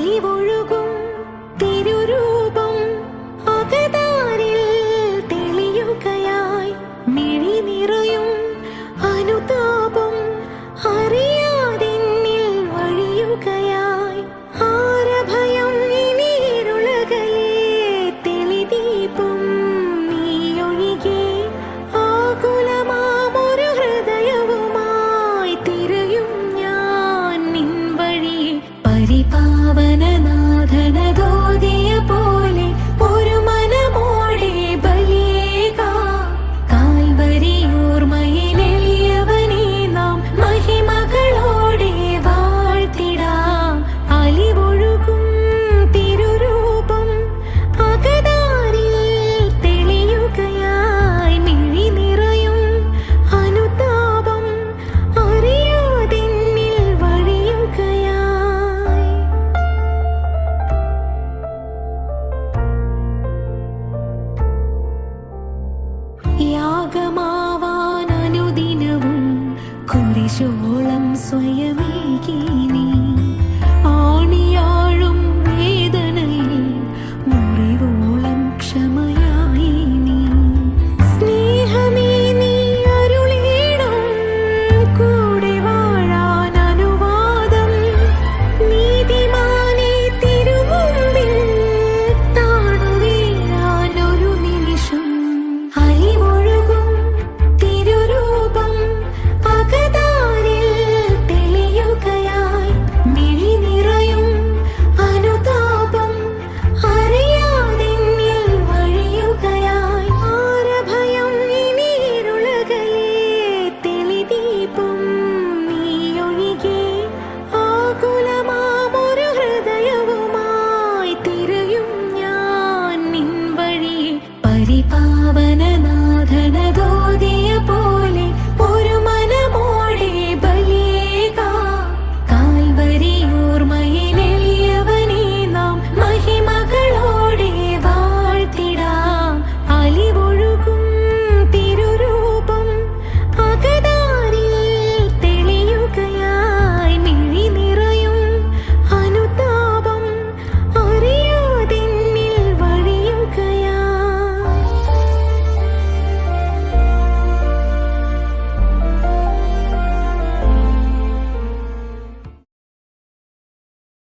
അലിവൊഴുകും തിരുരൂപം അകതാരിൽ തെളിയുകയായി മിഴി നിറയും അനുതാപം അറിയാതെന്നിൽ വഴിയുകയായി ആരഭയം ഇനി ഇരുളകലേ തെളിദീപം നീയൊഴികെ ആകുലമാമൊരു ഹൃദയവുമായി തിരയും ഞാൻ നിൻ വഴിയെ പരിപാവനനാഥനദോദിയ പോലെ ഒരു മനമോടെ ബലിയേകാം കാൽവരിയോർമ്മയിലെളിയവനെ നാം മഹിമകളോടെ വാഴ്ത്തിടാം അലിവൊഴുകും തിരുരൂപം അകതാരിൽ തെളിയുകയായി മിഴി നിറയും അനുതാപം അറിയാതെന്നിൽ വഴിയുകയായി യാഗമാവാൻ അനുദിനവും കുരിശോളം സ്വയമേകി നീ